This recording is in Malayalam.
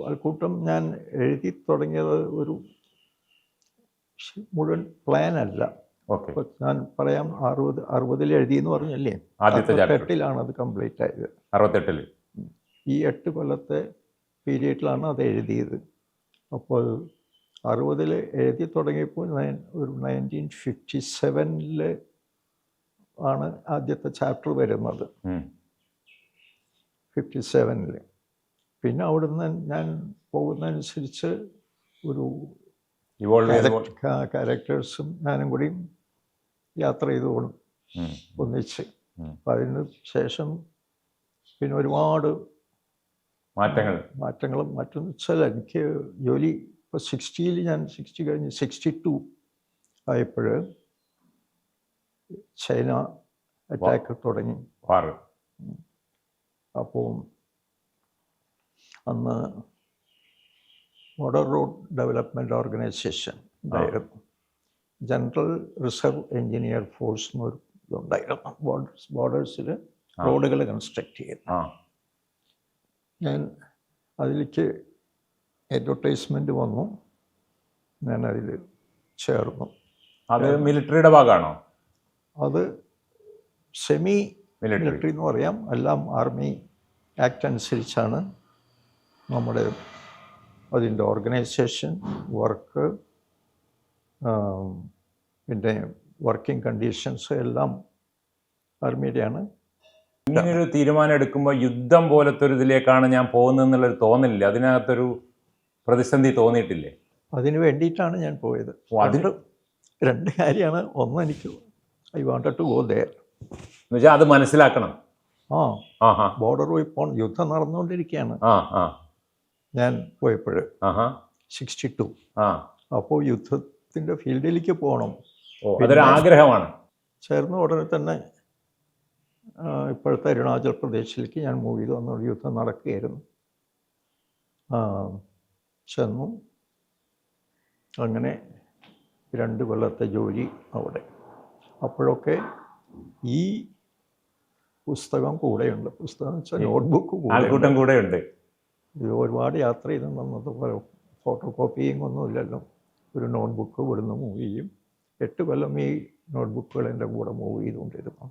അൽക്കൂട്ടം ഞാൻ എഴുതി തുടങ്ങിയത് ഒരു മുഴുവൻ പ്ലാനല്ല. ഓക്കെ. ഞാൻ പറയാം, 60 എഴുതിയെന്ന് പറഞ്ഞല്ലേ, ആദ്യത്തെ ചാപ്റ്റർ 68 അത് കംപ്ലീറ്റ് ആയത്. 68 ഈ 8 കൊല്ലത്തെ പീരീഡിലാണ് അത് എഴുതിയത്. അപ്പോൾ 60 എഴുതി തുടങ്ങിയപ്പോൾ ഒരു 1957 ആണ് ആദ്യത്തെ ചാപ്റ്റർ വരുന്നത്. 57 പിന്നെ അവിടുന്ന് ഞാൻ പോകുന്നതനുസരിച്ച് ഒരു ക്യാരക്ടേഴ്സും ഞാനും കൂടി യാത്ര ചെയ്ത് ഒന്നിച്ച്. അപ്പം അതിന് ശേഷം പിന്നെ ഒരുപാട് മാറ്റങ്ങളും മറ്റൊന്ന് വെച്ചാൽ എനിക്ക് ജോലി ഇപ്പോൾ 60 ഞാൻ 60 കഴിഞ്ഞ് 62 ആയപ്പോൾ ചൈന അറ്റാക്ക് തുടങ്ങി. അപ്പോൾ അന്ന് ബോർഡർ റോഡ് ഡെവലപ്മെൻറ്റ് ഓർഗനൈസേഷൻ ഉണ്ടായിരുന്നു. ജനറൽ റിസർവ് എഞ്ചിനീയർ ഫോഴ്സ് എന്നൊരു ഇതുണ്ടായിരുന്നു. ബോർഡേഴ്സിൽ റോഡുകൾ കൺസ്ട്രക്ട് ചെയ്യുന്നു. ഞാൻ അതിലേക്ക് അഡ്വർടൈസ്മെൻറ്റ് വന്നു, ഞാൻ അതിൽ ചേർന്നു. അത് മിലിറ്ററിയുടെ ഭാഗമാണോ? അത് സെമി മിലിറ്ററി എന്ന് പറയാം. എല്ലാം ആർമി ആക്ട് അനുസരിച്ചാണ് നമ്മുടെ അതിൻ്റെ ഓർഗനൈസേഷൻ, വർക്ക്, പിന്നെ വർക്കിംഗ് കണ്ടീഷൻസ് എല്ലാം ആർമിയുടെയാണ്. ഇങ്ങനൊരു തീരുമാനം എടുക്കുമ്പോൾ യുദ്ധം പോലത്തെ ഒരു ഇതിലേക്കാണ് ഞാൻ പോകുന്നതെന്നുള്ളൊരു തോന്നലില്ല? അതിനകത്തൊരു പ്രതിസന്ധി തോന്നിയിട്ടില്ലേ? അതിന് വേണ്ടിയിട്ടാണ് ഞാൻ പോയത്. അതിന് 2 കാര്യമാണ്. ഒന്ന്, എനിക്ക് I wanted to go there എന്നുവെച്ചാൽ അത് മനസ്സിലാക്കണം. ബോർഡർ പോയി പോകണം. യുദ്ധം നടന്നുകൊണ്ടിരിക്കുകയാണ് ഞാൻ പോയപ്പോൾ 62. അപ്പോൾ യുദ്ധത്തിൻ്റെ ഫീൽഡിലേക്ക് പോകണം, അതൊരു ആഗ്രഹമാണ്. ചേർന്ന ഉടനെ തന്നെ ഇപ്പോഴത്തെ അരുണാചൽ പ്രദേശിലേക്ക് ഞാൻ മൂവ് ചെയ്തു. അന്നൊരു യുദ്ധം നടക്കുകയായിരുന്നു. ചെന്നു. അങ്ങനെ 2 കൊല്ലത്തെ ജോലി അവിടെ. അപ്പോഴൊക്കെ ഈ പുസ്തകം കൂടെയുണ്ട്. പുസ്തകം വെച്ചാൽ നോട്ട്ബുക്ക് കൂടെയുണ്ട്. ഇത് ഒരുപാട് യാത്ര ചെയ്തിട്ടുണ്ടെന്നത് പോലെ ഫോട്ടോ കോപ്പിയും ഒന്നും ഇല്ലല്ലോ. ഒരു നോട്ട്ബുക്ക് ഇവിടുന്ന് മൂവ് ചെയ്യും. 8 കൊല്ലം ഈ നോട്ട്ബുക്കുകൾ എൻ്റെ കൂടെ മൂവ് ചെയ്തുകൊണ്ടിരുന്നു.